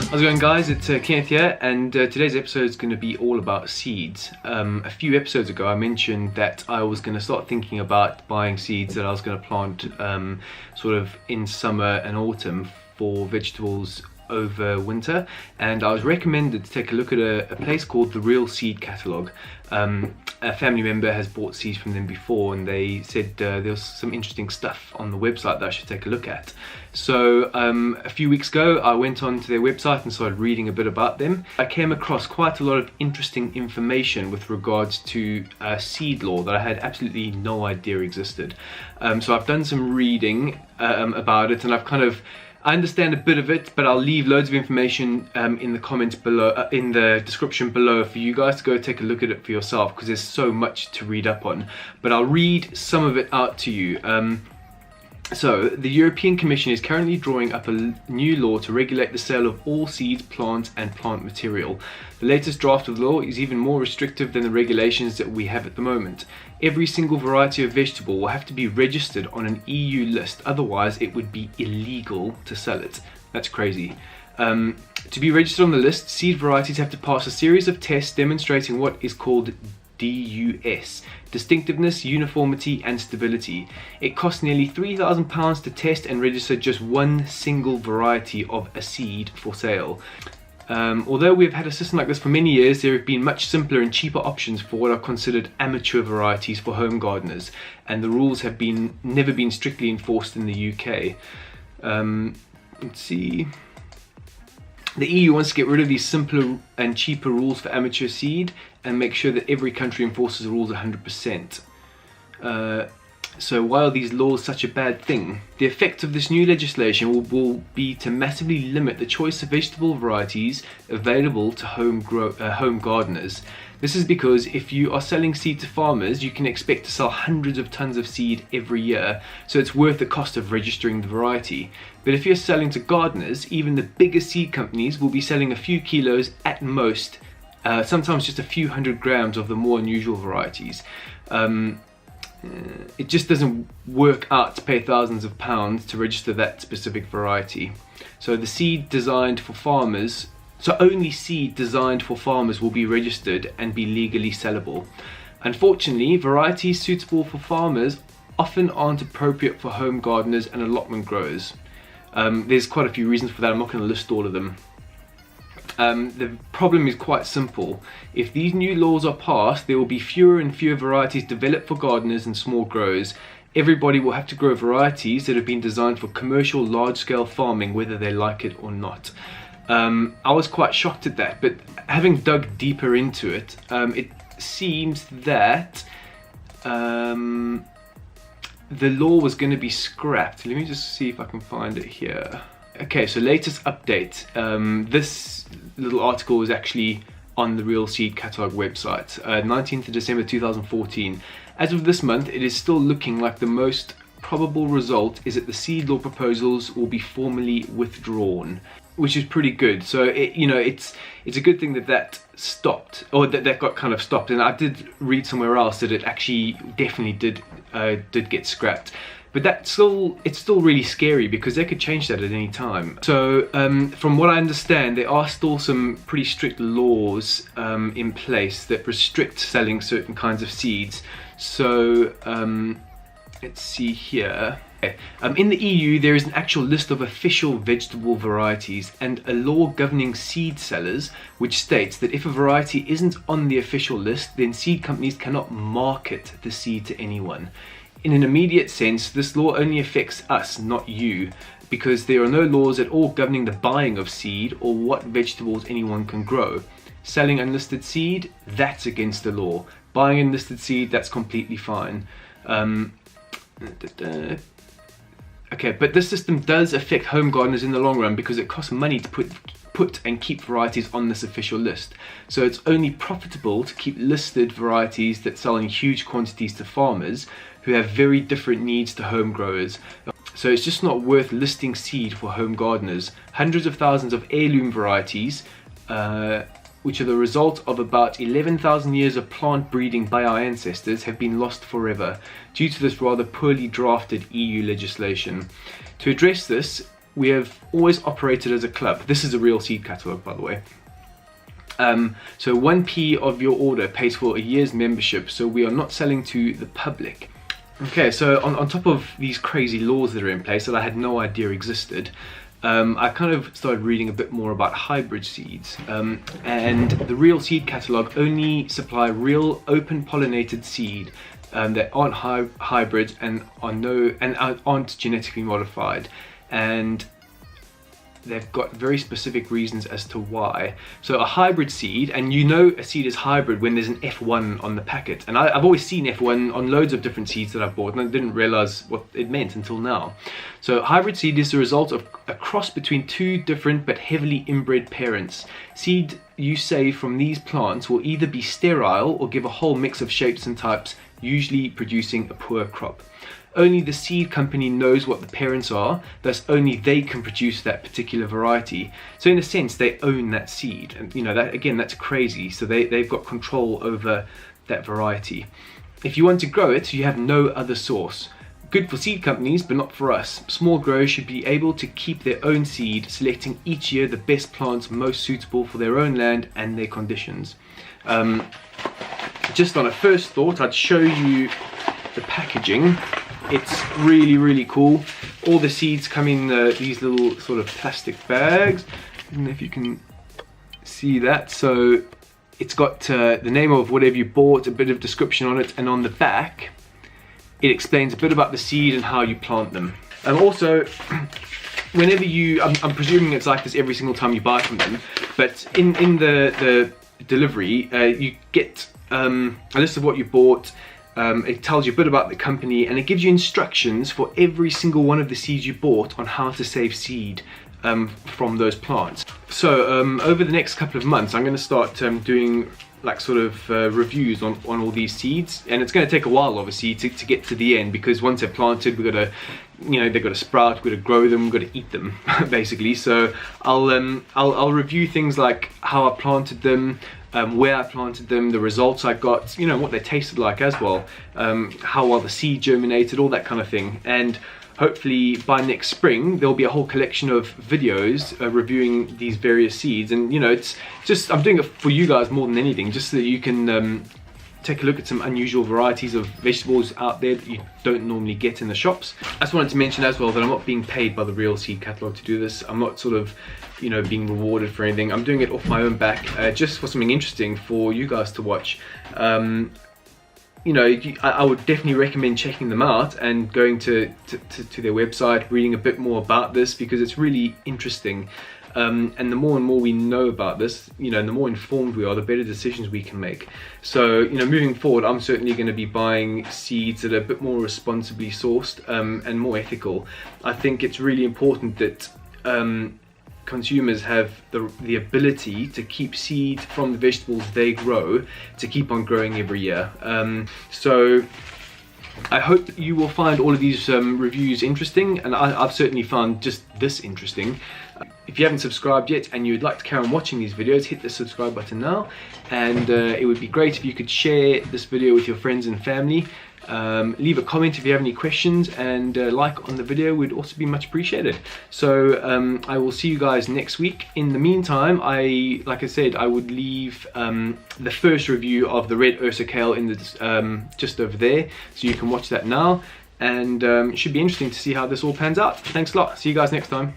How's it going, guys? It's Kenneth here, and today's episode is going to be all about seeds. A few episodes ago I mentioned that I was going to start thinking about buying seeds that I was going to plant sort of in summer and autumn for vegetables over winter, and I was recommended to take a look at a place called the Real Seed Catalogue. A family member has bought seeds from them before, and they said there was some interesting stuff on the website that I should take a look at. So a few weeks ago I went onto their website and started reading a bit about them. I came across quite a lot of interesting information with regards to seed law that I had absolutely no idea existed. So I've done some reading about it, and I understand a bit of it, but I'll leave loads of information in the comments below, in the description below, for you guys to go take a look at it for yourself, because there's so much to read up on. But I'll read some of it out to you. So, the European Commission is currently drawing up a new law to regulate the sale of all seeds, plants and plant material. The latest draft of the law is even more restrictive than the regulations that we have at the moment. Every single variety of vegetable will have to be registered on an EU list, otherwise it would be illegal to sell it. That's crazy. To be registered on the list, seed varieties have to pass a series of tests demonstrating what is called DUS, distinctiveness, uniformity and stability. It costs nearly £3,000 to test and register just one single variety of a seed for sale. Although we've had a system like this for many years, there have been much simpler and cheaper options for what are considered amateur varieties for home gardeners, and the rules have never been strictly enforced in the UK. Let's see. The EU wants to get rid of these simpler and cheaper rules for amateur seed and make sure that every country enforces the rules 100%. So why are these laws such a bad thing? The effect of this new legislation will be to massively limit the choice of vegetable varieties available to home gardeners. This is because if you are selling seed to farmers, you can expect to sell hundreds of tons of seed every year, so it's worth the cost of registering the variety. But if you're selling to gardeners, even the biggest seed companies will be selling a few kilos at most, sometimes just a few hundred grams of the more unusual varieties. It just doesn't work out to pay thousands of pounds to register that specific variety. So the seed designed for farmers, so only seed designed for farmers will be registered and be legally sellable. Unfortunately, varieties suitable for farmers often aren't appropriate for home gardeners and allotment growers. There's quite a few reasons for that. I'm not going to list all of them. The problem is quite simple. If these new laws are passed, there will be fewer and fewer varieties developed for gardeners and small growers. Everybody will have to grow varieties that have been designed for commercial large-scale farming, whether they like it or not. I was quite shocked at that, but having dug deeper into it, it seems that the law was going to be scrapped. Let me just see if I can find it here. Okay, so latest update. This little article is actually on the Real Seed Catalogue website, 19th of December 2014. As of this month, it is still looking like the most probable result is that the seed law proposals will be formally withdrawn, which is pretty good. So it's a good thing that stopped, or that got kind of stopped. And I did read somewhere else that it actually definitely did get scrapped. But it's still really scary, because they could change that at any time. So from what I understand, there are still some pretty strict laws in place that restrict selling certain kinds of seeds. So let's see here. In the EU, there is an actual list of official vegetable varieties and a law governing seed sellers, which states that if a variety isn't on the official list, then seed companies cannot market the seed to anyone. In an immediate sense, this law only affects us, not you, because there are no laws at all governing the buying of seed or what vegetables anyone can grow. Selling unlisted seed, that's against the law. Buying unlisted seed, that's completely fine. Okay, but this system does affect home gardeners in the long run, because it costs money to put and keep varieties on this official list. So it's only profitable to keep listed varieties that sell in huge quantities to farmers who have very different needs to home growers. So it's just not worth listing seed for home gardeners. Hundreds of thousands of heirloom varieties, which are the result of about 11,000 years of plant breeding by our ancestors, have been lost forever due to this rather poorly drafted EU legislation. To address this, we have always operated as a club. This is a real seed catalogue, by the way. So 1p of your order pays for a year's membership, so we are not selling to the public. Okay, so on top of these crazy laws that are in place that I had no idea existed, I kind of started reading a bit more about hybrid seeds, and the real seed catalogue only supply real open pollinated seed that aren't hybrids and aren't genetically modified, and they've got very specific reasons as to why. So a hybrid seed, and you know a seed is hybrid when there's an F1 on the packet, and I've always seen F1 on loads of different seeds that I've bought, and I didn't realize what it meant until now. So hybrid seed is the result of a cross between two different but heavily inbred parents. Seed you save from these plants will either be sterile or give a whole mix of shapes and types, usually producing a poor crop. Only the seed company knows what the parents are, thus only they can produce that particular variety. So in a sense, they own that seed, and you know, that again, that's crazy. So they've got control over that variety. If you want to grow it, you have no other source. Good for seed companies, but not for us. Small growers should be able to keep their own seed, selecting each year the best plants most suitable for their own land and their conditions. Just on a first thought, I'd show you the packaging. It's really, really cool. All the seeds come in these little sort of plastic bags. I don't know if you can see that. So it's got the name of whatever you bought, a bit of description on it, and on the back it explains a bit about the seed and how you plant them. And also, whenever I'm presuming it's like this every single time you buy from them, but in the delivery, you get a list of what you bought. It tells you a bit about the company, and it gives you instructions for every single one of the seeds you bought on how to save seed from those plants. So over the next couple of months, I'm going to start doing like sort of reviews on all these seeds, and it's going to take a while obviously to get to the end, because once they're planted, we've got to, you know, they've got to sprout, we've got to grow them, we've got to eat them basically. So I'll review things like how I planted them, where I planted them, the results I got, you know, what they tasted like as well, how well the seed germinated, all that kind of thing. And hopefully by next spring there'll be a whole collection of videos reviewing these various seeds. And you know, it's just, I'm doing it for you guys more than anything, just so that you can take a look at some unusual varieties of vegetables out there that you don't normally get in the shops. I just wanted to mention as well that I'm not being paid by the Real Seed Catalogue to do this. I'm not sort of, you know, being rewarded for anything. I'm doing it off my own back, just for something interesting for you guys to watch. You know, I would definitely recommend checking them out and going to their website, reading a bit more about this, because it's really interesting. And the more and more we know about this, you know, and the more informed we are, the better decisions we can make. So, you know, moving forward, I'm certainly going to be buying seeds that are a bit more responsibly sourced and more ethical. I think it's really important that consumers have the ability to keep seed from the vegetables they grow, to keep on growing every year. So I hope you will find all of these reviews interesting, and I've certainly found just this interesting. If you haven't subscribed yet and you'd like to carry on watching these videos, hit the subscribe button now, and it would be great if you could share this video with your friends and family. Leave a comment if you have any questions, and like on the video would also be much appreciated. So I will see you guys next week. In the meantime, like I said, I would leave the first review of the red Ursa kale in the just over there, so you can watch that now, and it should be interesting to see how this all pans out. Thanks a lot. See you guys next time.